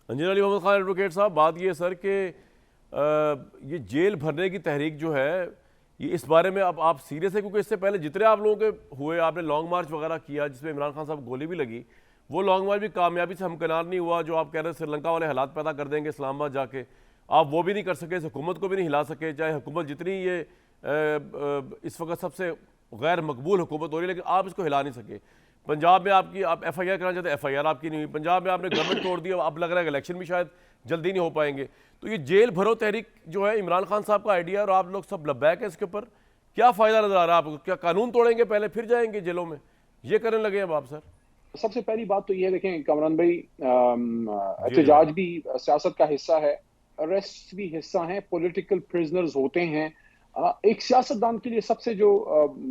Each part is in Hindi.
इंजीनियर अली मोहम्मद खान एडवोकेट साहब, बात ये सर कि ये जेल भरने की तहरीक जो है, ये इस बारे में अब आप सीरियस है? क्योंकि इससे पहले जितने आप लोगों के हुए, आपने लॉन्ग मार्च वगैरह किया जिसमें इमरान खान साहब गोली भी लगी, वो लॉन्ग मार्च भी कामयाबी से हमकिनार नहीं हुआ। जो आप कह रहे हैं श्रीलंका वाले हालात पैदा कर देंगे इस्लामाबाद जाके, आप वो भी नहीं कर सके, इस हुकूमत को भी नहीं हिला सके। चाहे हुकूमत जितनी ये इस वक्त सबसे गैर मकबूल हुकूमत हो रही है, लेकिन आप इसको हिला नहीं सके। पंजाब में आपकी आप FIR कराना चाहते, FIR आपकी नहीं हुई। पंजाब में आपने गवर्नमेंट तोड़ दी, अब लग रहा है इलेक्शन भी शायद जल्दी नहीं हो पाएंगे। तो ये जेल भरो तहरीक जो है इमरान खान साहब का आइडिया, और आप लोग सब लब्बैक है इसके ऊपर, क्या फ़ायदा नज़र आ रहा है आपको? क्या कानून तोड़ेंगे पहले फिर जाएंगे जेलों में, ये करने लगे अब आप सर? सबसे पहली बात तो ये देखें कमरान भाई, जी एहतजाज भी सियासत का हिस्सा है, अरेस्ट भी हिस्सा है, पॉलिटिकल प्रिजनर्स होते हैं। एक सियासतदान के लिए सबसे जो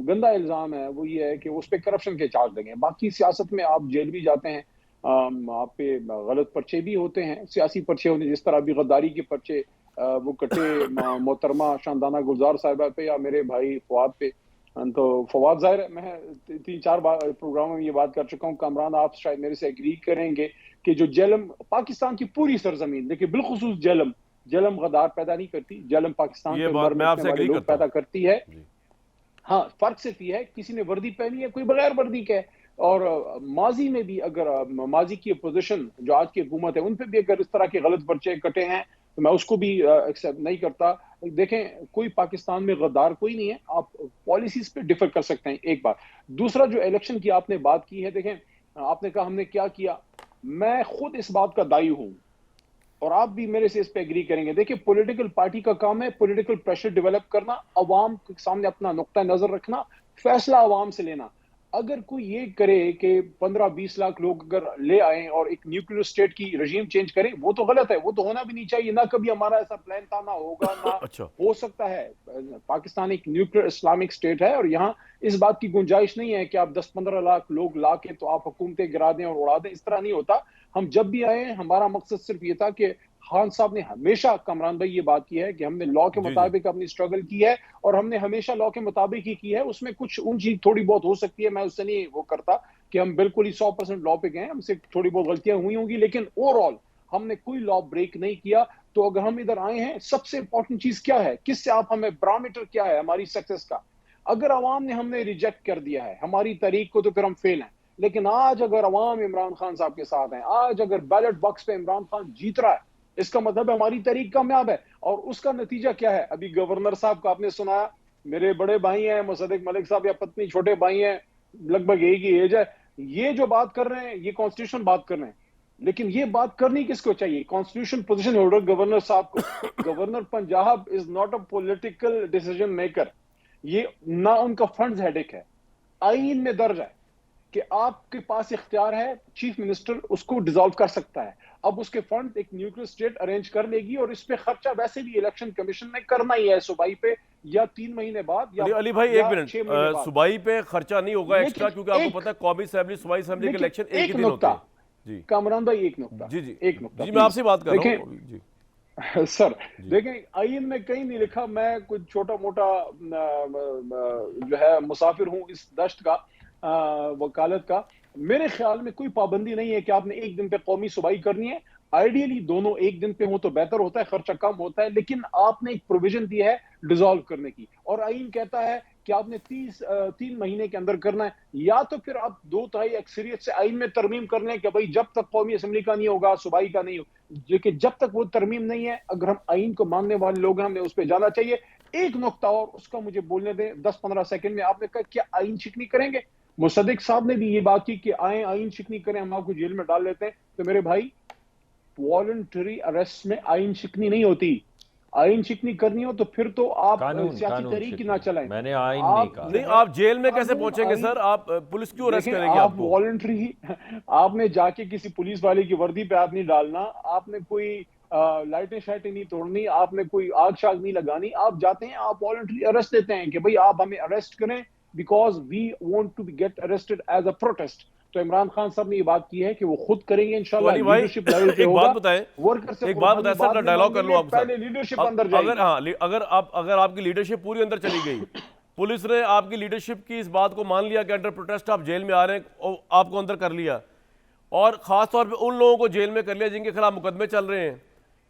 गंदा इल्जाम है वो ये है कि उस पर करप्शन के चार्ज लगे। बाकी सियासत में आप जेल भी जाते हैं, आप पे गलत पर्चे भी होते हैं, सियासी पर्चे होते हैं, जिस तरह अभी गद्दारी के पर्चे वो कटे मोहतरमा शानदाना गुलजार साहिबा पे या मेरे भाई फवाद पे। तो फवाद, जाहिर है मैं 3-4 प्रोग्रामों में ये बात कर चुका हूँ, कामरान आप शायद मेरे से एग्री करेंगे कि जो जेलम पाकिस्तान की पूरी सरजमीन, देखिए बिलखुसूस जेलम, जेलम गद्दार पैदा नहीं करती, जेलम पाकिस्तान ये पे बात मर मैं मिटने आपसे वाले एग्री लोग करता पैदा हूँ करती है। जी। हाँ, फर्क सिर्फ ये है किसी ने वर्दी पहनी है, कोई बगैर वर्दी के है। और माजी में भी अगर माजी की अपोजिशन जो आज की हुकूमत है उन पे भी अगर इस तरह के गलत पर्चे कटे हैं तो मैं उसको भी एक्सेप्ट नहीं करता। देखें, कोई पाकिस्तान में गद्दार कोई नहीं है, आप पॉलिसीज पे डिफर कर सकते हैं, एक बात। दूसरा, जो इलेक्शन की आपने बात की है, देखें आपने कहा हमने क्या किया, मैं खुद इस बात का दाई हूं और आप भी मेरे से इस पे एग्री करेंगे। देखिए, पॉलिटिकल पार्टी का काम है पॉलिटिकल प्रेशर डेवलप करना, अवाम के सामने अपना नुक्ता नजर रखना, फैसला अवाम से लेना। अगर कोई ये करे कि 15-20 लाख लोग अगर ले आए और एक न्यूक्लियर स्टेट की रजीम चेंज करें, वो तो गलत है, वो तो होना भी नहीं चाहिए। ना कभी हमारा ऐसा प्लान था, ना होगा, ना अच्छा, हो सकता है। पाकिस्तान एक न्यूक्लियर इस्लामिक स्टेट है और यहाँ इस बात की गुंजाइश नहीं है कि आप 10-15 लाख लोग ला के तो आप हुकूमतें गिरा दें और उड़ा दें। इस तरह नहीं होता। हम जब भी आए, हमारा मकसद सिर्फ ये था कि खान साहब ने हमेशा, कमरान भाई, ये बात की है कि हमने लॉ के जी जी। मुताबिक अपनी स्ट्रगल की है और हमने हमेशा लॉ के मुताबिक ही की है। उसमें कुछ ऊंची थोड़ी बहुत हो सकती है, मैं उससे नहीं वो करता कि हम बिल्कुल ही 100% लॉ पे गए, हमसे थोड़ी बहुत गलतियां हुई होंगी, लेकिन ओवरऑल हमने कोई लॉ ब्रेक नहीं किया। तो अगर हम इधर आए हैं, सबसे इंपॉर्टेंट चीज क्या है, किससे आप हमें बैरोमीटर क्या है हमारी सक्सेस का? अगर अवाम ने हमें रिजेक्ट कर दिया है हमारी तरीक को, तो फिर हम फेल हैं। लेकिन आज अगर अवाम इमरान खान साहब के साथ है, आज अगर बैलेट बॉक्स पे इमरान खान जीत रहा है, इसका मतलब हमारी तरीक कामयाब है। और उसका नतीजा क्या है? अभी गवर्नर साहब का आपने सुनाया, मेरे बड़े भाई हैं मुसद्दिक मलिक साहब, या पत्नी छोटे भाई हैं, लगभग एक ही एज है, ये जो बात कर रहे हैं ये कॉन्स्टिट्यूशन बात कर रहे हैं। लेकिन ये बात करनी किसको चाहिए? कॉन्स्टिट्यूशन पोजीशन होल्डर गवर्नर साहब को। Governor Punjab is not a political decision maker, ये ना उनका फंड्स हेडेक है। आईन में दर्ज है कि आपके पास इख्तियार है, चीफ मिनिस्टर उसको डिसॉल्व कर सकता है। अब उसके फंड एक न्यूक्लियर स्टेट अरेंज कर लेगी और इस पे खर्चा वैसे भी इलेक्शन कमीशन ने करना ही है, सूबाई पे, या 3 महीने बाद अली अली भाई एक या मिनट, 6 महीने बाद। सूबाई पे खर्चा नहीं होगा एक्स्ट्रा, लेकिन क्योंकि आपको एक पता है कौमी असेंबली सूबाई असेंबली के लेकिन इलेक्शन एक ही एक दिन होते नुक्ता, हैं। जी कामरान भाई, एक नुक्ता, जी जी एक नुक्ता जी, मैं प्लीज आपसे बात कर रहा देखें। हूँ अभी जी सर, जी। देखें, आईन में कहीं नहीं लिखा, मैं कुछ छोटा मोटा जो है मुसाफिर हूं इस दश्त का, वकालत का। मेरे ख्याल में कोई पाबंदी नहीं है कि आपने एक दिन पे कौमी सूबाई करनी है। आइडियली दोनों एक दिन पे हो तो बेहतर होता है, खर्चा कम होता है, लेकिन आपने एक प्रोविजन दिया है डिसॉल्व करने की, और आईन कहता है कि आपने 3 महीने के अंदर करना है। या तो फिर आप 2/3 अक्सरियत से आईन में तरमीम करने हैं कि भाई जब तक कौमी असेंबली का नहीं होगा, सूबाई का नहीं हो। लेकिन जब तक वो तरमीम नहीं है, अगर हम आईन को मानने वाले लोग हैं, हमें उस पर जाना चाहिए। एक नुक्ता और, उसका मुझे बोलने दें 10-15 सेकंड में। आपने कहा क्या आईन शिकनी करेंगे? मुसद्दिक साहब ने भी ये बात की कि आए आईन शिकनी करें, हम आपको जेल में डाल लेते हैं। तो मेरे भाई, वॉलंटरी अरेस्ट में आईन शिकनी नहीं होती। आईन शिकनी करनी हो तो फिर तो आप कानून सियासी कानून तरीके ना शिकनी, चलाएं। मैंने आइन नहीं आप कहा। जो नहीं, है आप जेल में कैसे कानून पहुंचेंगे आईन, सर? आप पुलिस क्यों अरेस्ट देखें, करेगी आप आपको? वॉलंटरी ही आपने जाके किसी पुलिस वाले की वर्दी पे हाथ नहीं डालना, आपने कोई लाइटें शाइटें नहीं तोड़नी, आपने कोई आग शाग नहीं लगानी। आप जाते हैं, आप वॉलंटरी अरेस्ट देते हैं कि भाई आप हमें अरेस्ट करें because we want to be get arrested as a protest. तो इमरान खान साहब ने ये बात की है कि वो खुद करेंगे, तो इंशाल्लाह अली भाई लीडरशिप लेवल पे एक बात होगा। बताएं, वर्कर से एक बात कुर्बानी बताएं सर, बाद मैं में डायलॉग कर लूं मांगेंगे, आपके पहले साथ। लीडरशिप अंदर अगर जाएगी। हाँ, अगर आपकी लीडरशिप पूरी अंदर चली गई, पुलिस ने आपकी लीडरशिप की इस बात को मान लिया कि अंडर प्रोटेस्ट आप जेल में आ रहे हैं, और आपको अंदर कर लिया, और ख़ास तौर पे उन लोगों को जेल में कर लिया जिनके खिलाफ मुकदमे चल रहे हैं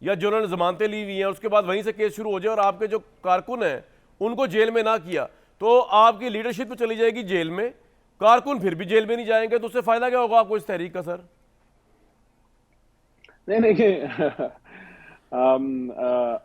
या जिन्होंने जमानतें ली हुई हैं, उसके बाद वहीं से केस शुरू हो जाए और आपके जो कारकुन हैं उनको जेल में ना किया, तो आपकी लीडरशिप तो चली जाएगी जेल में, कारकुन फिर भी जेल में नहीं जाएंगे, तो उससे फ़ायदा क्या होगा आपको इस तहरीक का सर? नहीं नहीं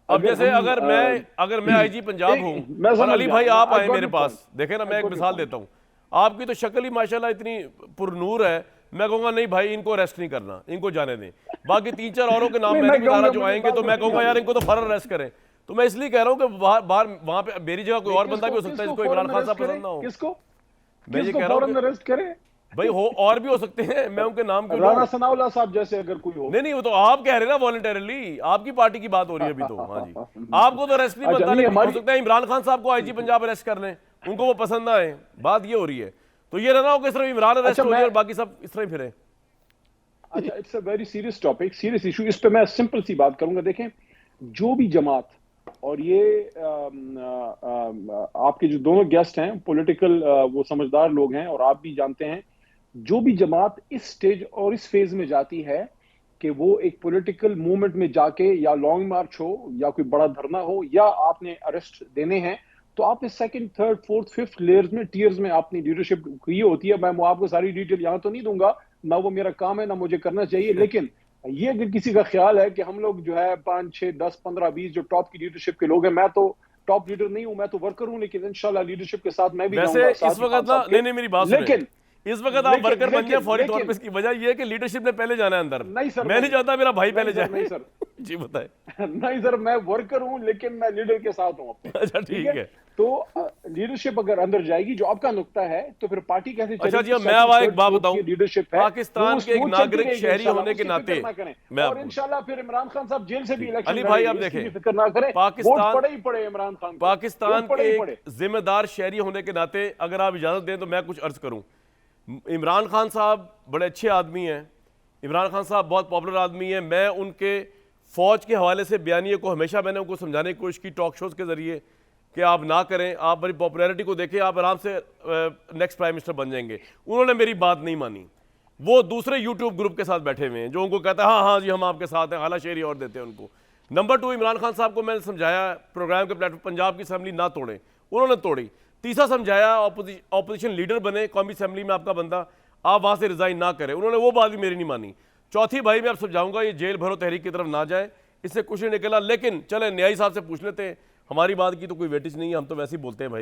अब जैसे अगर मैं आईजी पंजाब हूँ और अली भाई आप आए मेरे पास, देखें ना, मैं एक मिसाल देता हूँ, आपकी तो शक्ल ही माशाल्लाह इतनी पुरनूर है, मैं कहूँगा नहीं भाई इनको अरेस्ट नहीं करना, इनको जाने दें। बाकी 3-4 औरों के नाम मैंने बता रहा जो आएंगे तो मैं कहूँगा यार इनको तो फौरन अरेस्ट करें। तो मैं इसलिए कह रहा हूँ कि बाहर वहाँ पे मेरी जगह कोई और बंदा भी हो सकता है जिसको इमरान खान साहब पसंद ना हो। किसको मैं ये कह रहा हूँ अरेस्ट करे भाई हो और भी हो सकते हैं, मैं उनके नाम क्यों राणा लूं? सनाउल्लाह साहब जैसे अगर कोई हो। नहीं वो तो आप कह रहे हैं ना वॉलंटरली, आपकी पार्टी की बात हो रही है अभी तो। हाँ जी, आपको तो अरेस्ट नहीं अच्छा, बनता, नहीं, लेकिन हो हमारी- सकता है इमरान खान साहब को आईजी पंजाब अरेस्ट कर लें, उनको वो पसंद ना आए, बात ये हो रही है। तो ये रहना हो कि सिर्फ इमरान अरेस्ट अच्छा, हो जाए मैं- और बाकी सब इस तरह ही फिरे। अच्छा, it's a very serious topic, serious issue. इस पे मैं सिंपल सी बात करूंगा। देखें, जो भी जमात, और ये आपके जो दोनों गेस्ट हैं पॉलिटिकल वो समझदार लोग हैं और आप भी जानते हैं, जो भी जमात इस स्टेज और इस फेज में जाती है कि वो एक पॉलिटिकल मूवमेंट में जाके या लॉन्ग मार्च हो या कोई बड़ा धरना हो या आपने अरेस्ट देने हैं, तो आपने second, third, fourth, fifth layers में, टियर्स में आपने लीडरशिप की होती है। मैं आपको सारी डिटेल यहां तो नहीं दूंगा, ना वो मेरा काम है, ना मुझे करना चाहिए। लेकिन ये अगर किसी का ख्याल है कि हम लोग जो है 5, 6, 10, 15, 20 जो टॉप की लीडरशिप के लोग हैं, मैं तो टॉप लीडर नहीं हूं, मैं तो वर्कर हूं, लेकिन इंशाल्लाह लीडरशिप के साथ मैं भी वैसे जाऊंगा इस साथ ही वक्त खान ना, साहब के। नहीं मेरी बात सुने, लेकिन इस वक्त आप वर्कर बन गए फौरी तौर पे, इसकी वजह ये है कि लीडरशिप ने पहले जाना है अंदर। नहीं सर, मैं नहीं चाहता मेरा भाई पहले जाए। नहीं सर जी बताए। नहीं सर, मैं वर्कर हूं लेकिन मैं लीडर के साथ हूं अपने। अच्छा ठीक है। तो लीडरशिप अगर अंदर जाएगी, जो आपका नुक्ता है, तो फिर पार्टी कैसे चलेगी? अच्छा जी, मैं अब एक बात बताऊं, लीडरशिप है, पाकिस्तान के एक नागरिक शहरी होने के नाते मैं और इंशाल्लाह फिर इमरान खान साहब जेल से भी इलेक्शन अली भाई आप देखें, फिक्र ना करें, पाकिस्तान वोट पड़े ही पड़े इमरान खान को, पाकिस्तान वोट पड़े के ही पड़े। एक जिम्मेदार शहरी होने के नाते अगर आप इजाजत दें तो मैं कुछ अर्ज करूं। इमरान खान साहब बड़े अच्छे आदमी हैं, इमरान खान साहब बहुत पॉपुलर आदमी हैं। मैं उनके फौज के हवाले से बयानिए को हमेशा मैंने उनको समझाने की कोशिश की टॉक शोज के जरिए कि आप ना करें, आप मेरी पॉपुलैरिटी को देखें, आप आराम से नेक्स्ट प्राइम मिनिस्टर बन जाएंगे। उन्होंने मेरी बात नहीं मानी, वो दूसरे यूट्यूब ग्रुप के साथ बैठे हुए हैं जो उनको कहता है हाँ हाँ जी हम आपके साथ हैं, हाला शेरी और देते हैं उनको। नंबर 2, इमरान खान साहब को मैंने समझाया प्रोग्राम के प्लेटफॉर्म, पंजाब की असम्बली ना तोड़ें, उन्होंने तोड़ी। तीसरा समझाया ऑपोजिशन लीडर बने, कौमी असम्बली में आपका बंदा, आप वहाँ से रिजाइन ना करें, उन्होंने वो बात भी मेरी नहीं मानी। चौथी भाई मैं अब समझाऊंगा ये जेल भरो तहरीक की तरफ ना जाए, इससे कुछ नहीं निकला। लेकिन चले न्यायी साहब से पूछ लेते हैं, हमारी बात की तो कोई वेटिज नहीं है, हम तो वैसे ही बोलते हैं भाई।